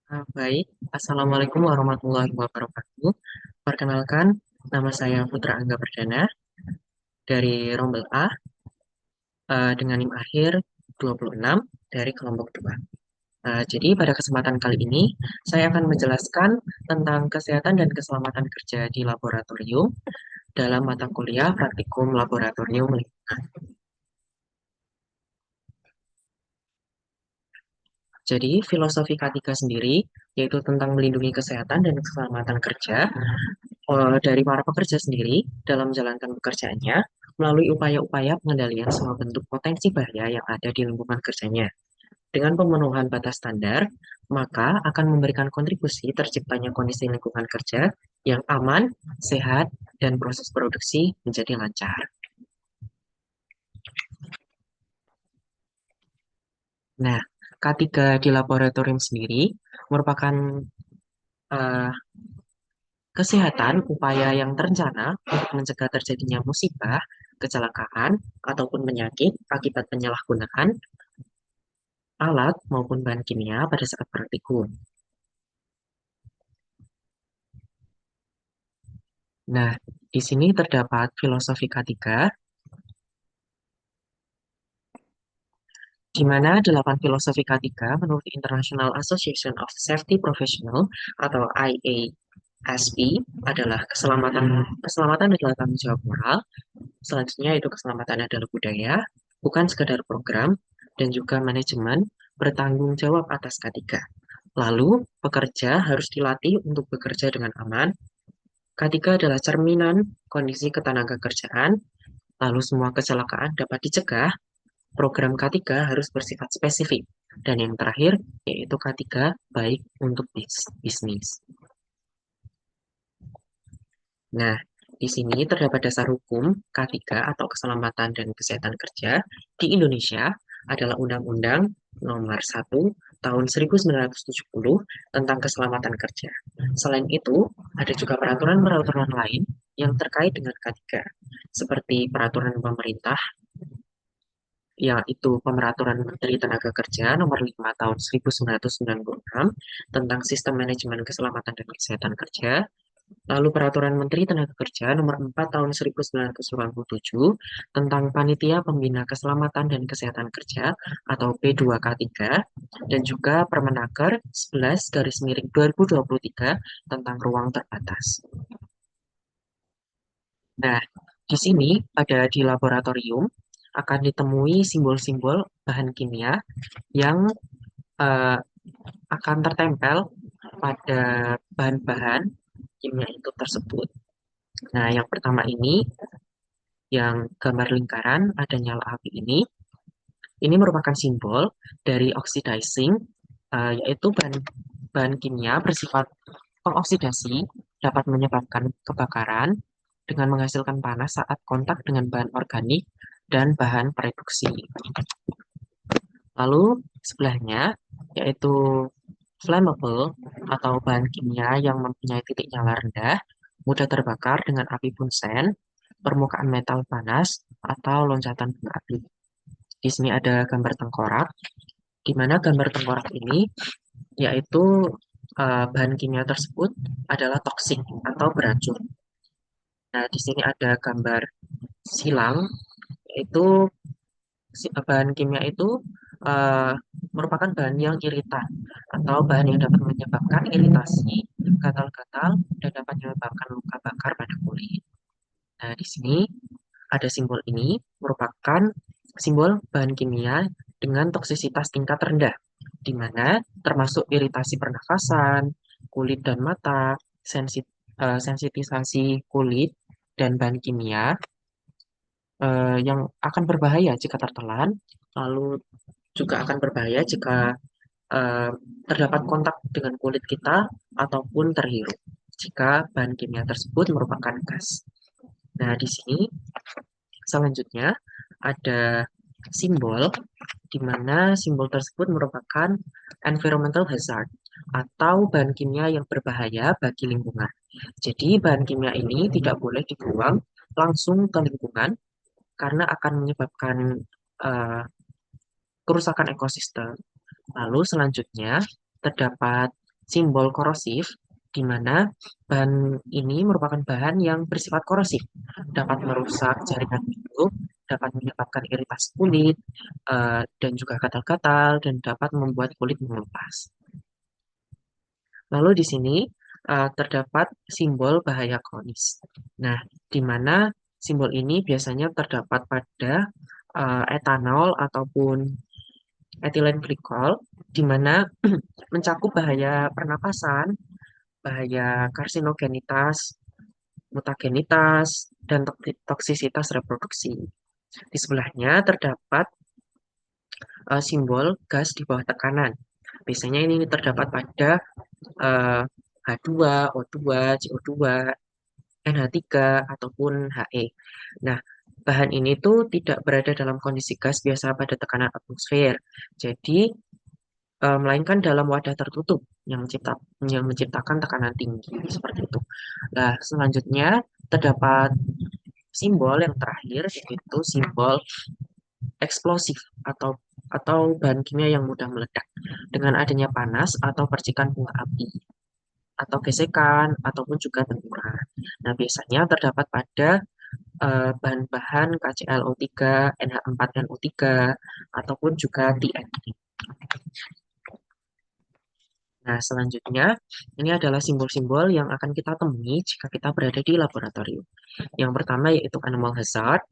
Baik, Assalamualaikum warahmatullahi wabarakatuh. Perkenalkan, nama saya Putra Angga Perdana dari Rombel A dengan NIM akhir 26 dari kelompok 2. Jadi pada kesempatan kali ini, saya akan menjelaskan tentang kesehatan dan keselamatan kerja di laboratorium dalam mata kuliah praktikum laboratorium lingkungan. Jadi, filosofi K3 sendiri, yaitu tentang melindungi kesehatan dan keselamatan kerja, dari para pekerja sendiri dalam menjalankan pekerjaannya melalui upaya-upaya pengendalian semua bentuk potensi bahaya yang ada di lingkungan kerjanya. Dengan pemenuhan batas standar, maka akan memberikan kontribusi terciptanya kondisi lingkungan kerja yang aman, sehat, dan proses produksi menjadi lancar. Nah, K3 di laboratorium sendiri merupakan eh, kesehatan upaya yang terencana untuk mencegah terjadinya musibah, kecelakaan, ataupun penyakit akibat penyalahgunaan alat maupun bahan kimia pada saat praktikum. Nah, di sini terdapat filosofi K3, di mana 8 filosofi K3 menurut International Association of Safety Professional atau IASP adalah keselamatan adalah tanggung jawab moral. Selanjutnya itu keselamatan adalah budaya, bukan sekadar program, dan juga manajemen bertanggung jawab atas K3. Lalu, pekerja harus dilatih untuk bekerja dengan aman. K3 adalah cerminan kondisi ketenaga kerjaan, lalu semua kecelakaan dapat dicegah. Program K3 harus bersifat spesifik. Dan yang terakhir, yaitu K3 baik untuk bisnis. Nah, di sini terdapat dasar hukum K3 atau Keselamatan dan Kesehatan Kerja di Indonesia adalah Undang-Undang Nomor 1 Tahun 1970 tentang Keselamatan Kerja. Selain itu, ada juga peraturan-peraturan lain yang terkait dengan K3, seperti peraturan pemerintah, yaitu Pemeraturan Menteri Tenaga Kerja Nomor 5 Tahun 1996 tentang Sistem Manajemen Keselamatan dan Kesehatan Kerja. Lalu Peraturan Menteri Tenaga Kerja Nomor 4 Tahun 1987 tentang Panitia Pembina Keselamatan dan Kesehatan Kerja atau P2K3 dan juga Permenaker 11 garis miring 2023 tentang ruang terbatas. Nah, di sini pada di laboratorium akan ditemui simbol-simbol bahan kimia yang eh, akan tertempel pada bahan-bahan kimia itu tersebut. Nah, yang pertama ini yang gambar lingkaran ada nyala api ini merupakan simbol dari oxidizing, yaitu bahan kimia bersifat pengoksidasi dapat menyebabkan kebakaran dengan menghasilkan panas saat kontak dengan bahan organik dan bahan reduksi. Lalu sebelahnya yaitu flammable atau bahan kimia yang mempunyai titik nyala rendah, mudah terbakar dengan api bunsen, permukaan metal panas, atau loncatan bunga api. Di sini ada gambar tengkorak, di mana gambar tengkorak ini yaitu bahan kimia tersebut adalah toksik atau beracun. Nah, di sini ada gambar silang, yaitu bahan kimia itu eh, merupakan bahan yang iritan atau bahan yang dapat menyebabkan iritasi, gatal-gatal, dan dapat menyebabkan luka bakar pada kulit. Nah, di sini ada simbol ini merupakan simbol bahan kimia dengan toksisitas tingkat rendah, di mana termasuk iritasi pernafasan, kulit dan mata, sensitisasi kulit, dan bahan kimia yang akan berbahaya jika tertelan, lalu juga akan berbahaya jika eh, terdapat kontak dengan kulit kita ataupun terhirup jika bahan kimia tersebut merupakan gas. Nah, di sini selanjutnya ada simbol di mana simbol tersebut merupakan environmental hazard atau bahan kimia yang berbahaya bagi lingkungan. Jadi, bahan kimia ini tidak boleh dibuang langsung ke lingkungan karena akan menyebabkan eh, kerusakan ekosistem. Lalu selanjutnya terdapat simbol korosif, di mana bahan ini merupakan bahan yang bersifat korosif, dapat merusak jaringan hidup, dapat menyebabkan iritasi kulit, dan juga gatal-gatal, dan dapat membuat kulit mengelupas. Lalu di sini terdapat simbol bahaya kronis. Nah, di mana simbol ini biasanya terdapat pada etanol ataupun etilen glikol, di mana mencakup bahaya pernapasan, bahaya karsinogenitas, mutagenitas, dan toksisitas reproduksi. Di sebelahnya terdapat simbol gas di bawah tekanan. Biasanya ini terdapat pada H2, O2, CO2, NH3, ataupun He. Nah, bahan ini tuh tidak berada dalam kondisi gas biasa pada tekanan atmosfer. Jadi, melainkan dalam wadah tertutup yang menciptakan tekanan tinggi seperti itu. Nah, selanjutnya terdapat simbol yang terakhir yaitu simbol eksplosif atau bahan kimia yang mudah meledak dengan adanya panas atau percikan bunga api atau gesekan ataupun juga benturan. Nah, biasanya terdapat pada bahan-bahan KClO3, NH4NO3 ataupun juga TNI. Nah, selanjutnya ini adalah simbol-simbol yang akan kita temui jika kita berada di laboratorium. Yang pertama yaitu animal hazard.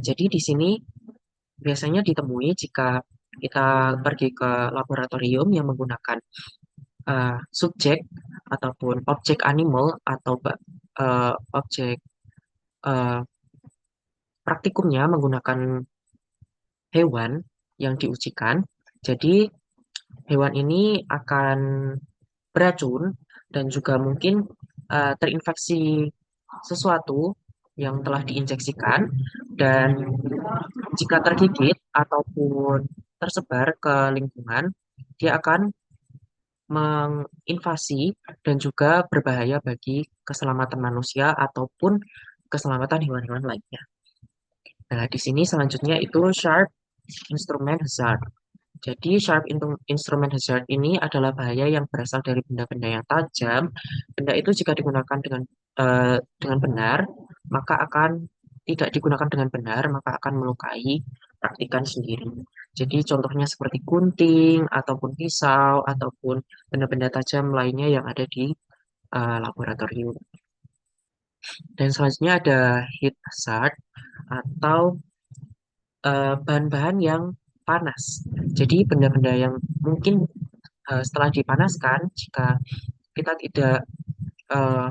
Jadi di sini biasanya ditemui jika kita pergi ke laboratorium yang menggunakan subjek ataupun objek animal atau objek uh, praktikumnya menggunakan hewan yang diujikan. Jadi hewan ini akan beracun dan juga mungkin terinfeksi sesuatu yang telah diinjeksikan dan jika tergigit ataupun tersebar ke lingkungan, dia akan menginvasi dan juga berbahaya bagi keselamatan manusia ataupun keselamatan hewan-hewan lainnya. Nah, di sini selanjutnya itu sharp instrument hazard. Jadi sharp instrument hazard ini adalah bahaya yang berasal dari benda-benda yang tajam. Benda itu jika digunakan dengan benar, maka akan tidak digunakan dengan benar, maka akan melukai praktikan sendiri. Jadi contohnya seperti gunting, ataupun pisau, ataupun benda-benda tajam lainnya yang ada di laboratorium. Dan selanjutnya ada heat hazard atau bahan-bahan yang panas. Jadi benda-benda yang mungkin setelah dipanaskan, jika kita tidak eh,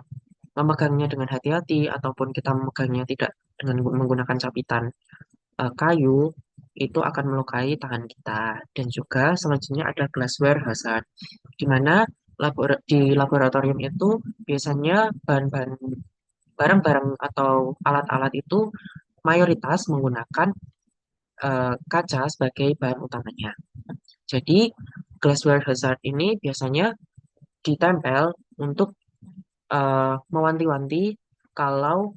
memegangnya dengan hati-hati ataupun kita memegangnya tidak dengan menggunakan capitan kayu, itu akan melukai tangan kita. Dan juga selanjutnya ada glassware hazard, di mana di laboratorium itu biasanya bahan-bahan barang-barang atau alat-alat itu mayoritas menggunakan kaca sebagai bahan utamanya. Jadi glassware hazard ini biasanya ditempel untuk mewanti-wanti kalau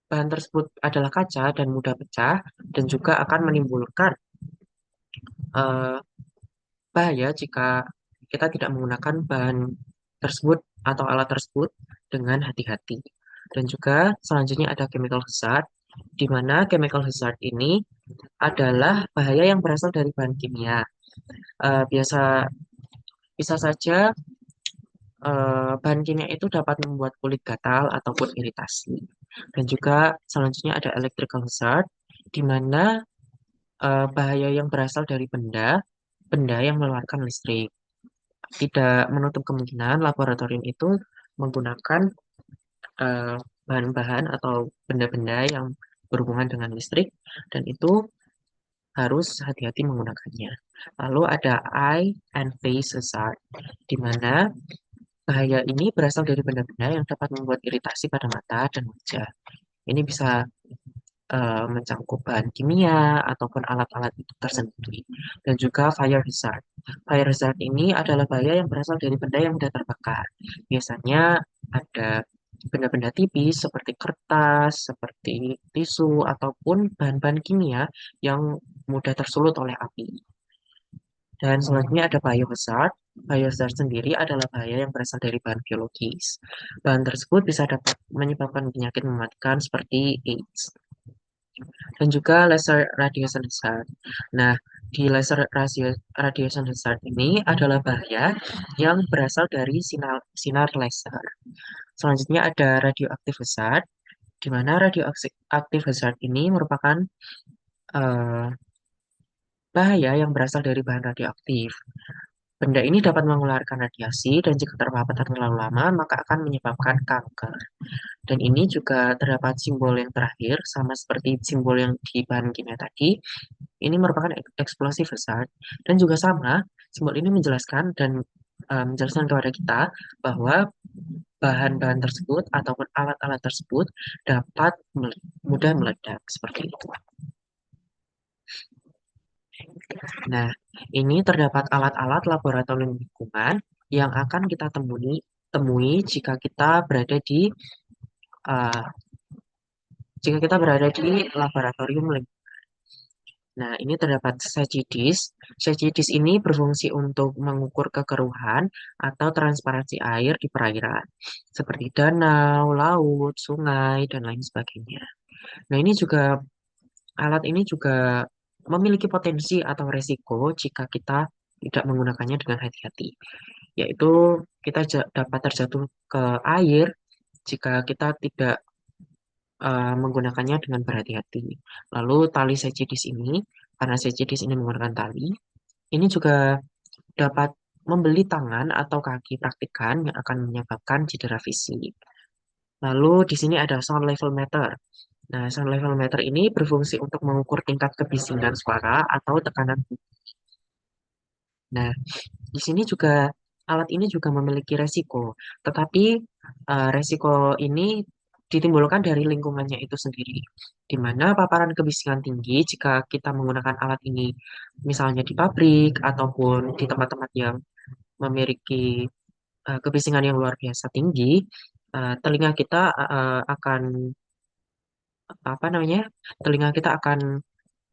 bahan tersebut adalah kaca dan mudah pecah dan juga akan menimbulkan eh, bahaya jika kita tidak menggunakan bahan tersebut atau alat tersebut dengan hati-hati. Dan juga selanjutnya ada chemical hazard, di mana chemical hazard ini adalah bahaya yang berasal dari bahan kimia. Biasa bisa saja bahan kimia itu dapat membuat kulit gatal ataupun iritasi. Dan juga selanjutnya ada electrical hazard, di mana bahaya yang berasal dari benda yang mengeluarkan listrik. Tidak menutup kemungkinan laboratorium itu menggunakan eh, bahan-bahan atau benda-benda yang berhubungan dengan listrik, dan itu harus hati-hati menggunakannya. Lalu ada eye and face hazard, di mana bahaya ini berasal dari benda-benda yang dapat membuat iritasi pada mata dan wajah. Ini bisa mencakup bahan kimia ataupun alat-alat itu tersendiri. Dan juga fire hazard. Fire hazard ini adalah bahaya yang berasal dari benda yang mudah terbakar. Biasanya ada benda-benda tipis seperti kertas, seperti tisu, ataupun bahan-bahan kimia yang mudah tersulut oleh api. Dan selanjutnya ada biohazard. Biozard sendiri adalah bahaya yang berasal dari bahan biologis. Bahan tersebut bisa dapat menyebabkan penyakit mematikan seperti AIDS dan juga laser radiation hazard. Nah, di radiation hazard ini adalah bahaya yang berasal dari sinar laser. Selanjutnya ada radioaktif hazard, di mana radioaktif hazard ini merupakan eh, bahaya yang berasal dari bahan radioaktif. Benda ini dapat mengeluarkan radiasi dan jika terpapar terlalu lama maka akan menyebabkan kanker. Dan ini juga terdapat simbol yang terakhir sama seperti simbol yang di bahan kimia tadi. Ini merupakan eksplosif hazard dan juga sama simbol ini menjelaskan dan menjelaskan kepada kita bahwa bahan-bahan tersebut ataupun alat-alat tersebut dapat mudah meledak seperti itu. Nah, ini terdapat alat-alat laboratorium lingkungan yang akan kita temui uh, jika kita berada di laboratorium lingkungan. Nah, ini terdapat SECIDIS. SECIDIS ini berfungsi untuk mengukur kekeruhan atau transparansi air di perairan, seperti danau, laut, sungai, dan lain sebagainya. Nah, alat ini juga memiliki potensi atau resiko jika kita tidak menggunakannya dengan hati-hati, yaitu kita dapat terjatuh ke air jika kita tidak menggunakannya dengan berhati-hati. Lalu tali secidis ini, karena secidis ini menggunakan tali, ini juga dapat membeli tangan atau kaki praktikan yang akan menyebabkan cedera fisik. Lalu di sini ada sound level meter. Nah, sound level meter ini berfungsi untuk mengukur tingkat kebisingan suara atau tekanan. Nah, di sini juga alat ini juga memiliki resiko, tetapi resiko ini ditimbulkan dari lingkungannya itu sendiri, di mana paparan kebisingan tinggi jika kita menggunakan alat ini, misalnya di pabrik ataupun di tempat-tempat yang memiliki kebisingan yang luar biasa tinggi, telinga kita akan apa namanya? Telinga kita akan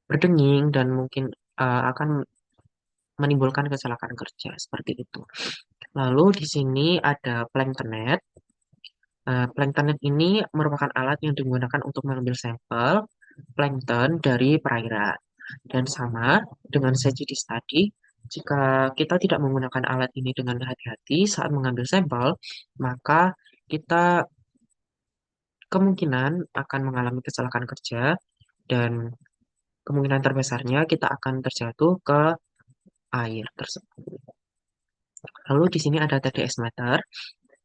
berdenging dan mungkin akan menimbulkan kecelakaan kerja seperti itu. Lalu di sini ada planktonet. Planktonet ini merupakan alat yang digunakan untuk mengambil sampel plankton dari perairan. Dan sama dengan sejenis tadi, jika kita tidak menggunakan alat ini dengan hati-hati saat mengambil sampel, maka kita kemungkinan akan mengalami kecelakaan kerja dan kemungkinan terbesarnya kita akan terjatuh ke air tersebut. Lalu di sini ada TDS meter.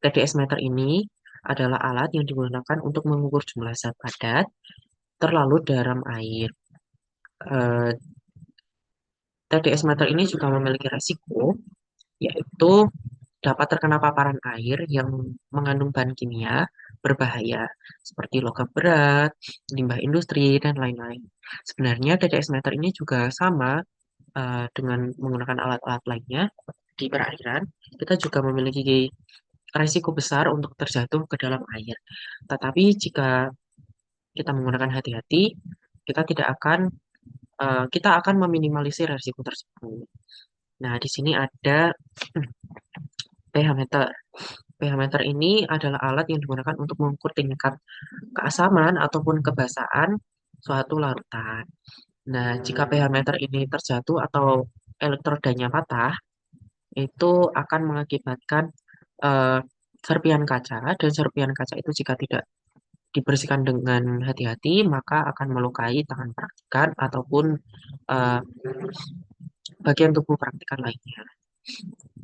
TDS meter ini adalah alat yang digunakan untuk mengukur jumlah zat padat terlalu dalam air. Eh, TDS meter ini juga memiliki resiko, yaitu dapat terkena paparan air yang mengandung bahan kimia berbahaya, seperti logam berat, limbah industri, dan lain-lain. Sebenarnya TDS meter ini juga sama dengan menggunakan alat-alat lainnya di perairan. Kita juga memiliki resiko besar untuk terjatuh ke dalam air. Tetapi jika kita menggunakan hati-hati, kita tidak akan kita akan meminimalisir resiko tersebut. Nah, di sini ada pH meter. pH meter ini adalah alat yang digunakan untuk mengukur tingkat keasaman ataupun kebasahan suatu larutan. Nah, jika pH meter ini terjatuh atau elektrodanya patah, itu akan mengakibatkan eh, serpian kaca, dan serpian kaca itu jika tidak dibersihkan dengan hati-hati, maka akan melukai tangan praktikan ataupun eh, bagian tubuh praktikan lainnya.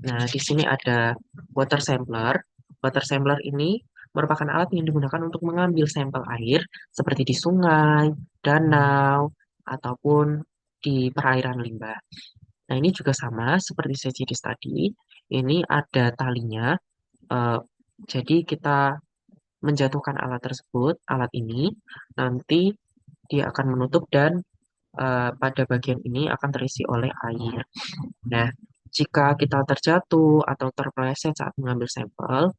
Nah, di sini ada water sampler. Water sampler ini merupakan alat yang digunakan untuk mengambil sampel air seperti di sungai, danau, ataupun di perairan limbah. Nah, ini juga sama seperti sejidis tadi. Ini ada talinya. eh, jadi kita menjatuhkan alat tersebut, alat ini, nanti dia akan menutup dan pada bagian ini akan terisi oleh air. Nah, jika kita terjatuh atau terpeleset saat mengambil sampel,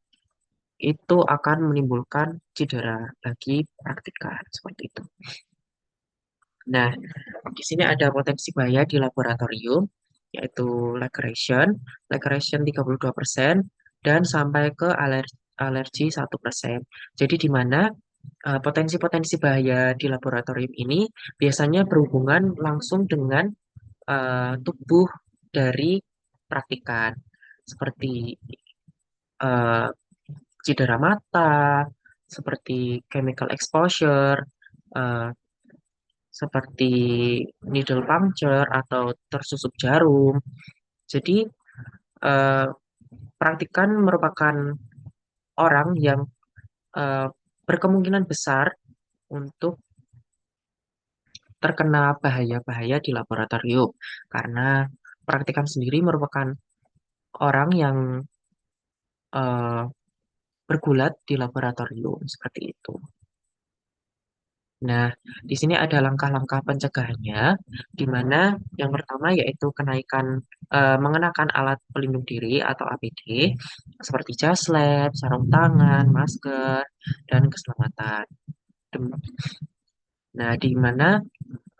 itu akan menimbulkan cedera bagi praktikan seperti itu. Nah, di sini ada potensi bahaya di laboratorium. yaitu lag ration 32%, dan sampai ke alergi 1%. Jadi di mana potensi-potensi bahaya di laboratorium ini biasanya berhubungan langsung dengan tubuh dari praktikan, seperti eh, cedera mata, seperti chemical exposure, eh, seperti needle puncture atau tersusuk jarum. Jadi, eh, praktikan merupakan orang yang eh, berkemungkinan besar untuk terkena bahaya-bahaya di laboratorium, karena praktikan sendiri merupakan orang yang eh, bergulat di laboratorium seperti itu. Nah, di sini ada langkah-langkah pencegahannya, di mana yang pertama yaitu mengenakan alat pelindung diri atau APD, seperti jas lab, sarung tangan, masker, dan keselamatan. Dem- Nah, di mana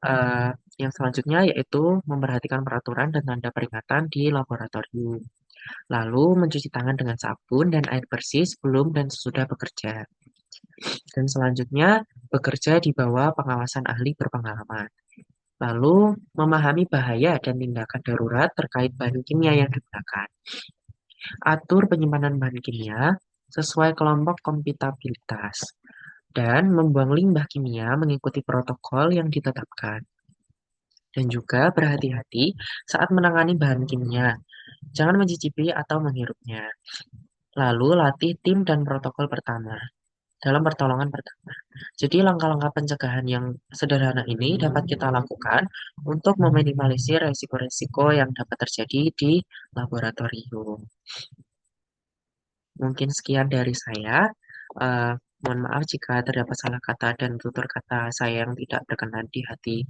eh, yang selanjutnya yaitu memperhatikan peraturan dan tanda peringatan di laboratorium. Lalu mencuci tangan dengan sabun dan air bersih sebelum dan sesudah bekerja. Dan selanjutnya bekerja di bawah pengawasan ahli berpengalaman. Lalu memahami bahaya dan tindakan darurat terkait bahan kimia yang digunakan. Atur penyimpanan bahan kimia sesuai kelompok kompatibilitas. Dan membuang limbah kimia mengikuti protokol yang ditetapkan. Dan juga berhati-hati saat menangani bahan kimia. Jangan mencicipi atau menghirupnya. Lalu latih tim dan protokol pertama dalam pertolongan pertama. Jadi langkah-langkah pencegahan yang sederhana ini dapat kita lakukan untuk meminimalisir resiko-resiko yang dapat terjadi di laboratorium. Mungkin sekian dari saya. Eh, Mohon maaf jika terdapat salah kata dan tutur kata saya yang tidak berkenan di hati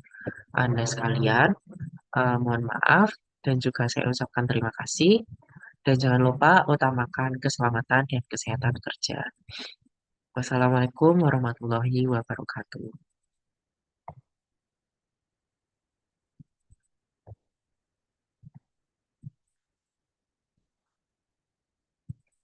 Anda sekalian. Mohon maaf dan juga saya ucapkan terima kasih. Dan jangan lupa utamakan keselamatan dan kesehatan kerja. Wassalamualaikum warahmatullahi wabarakatuh.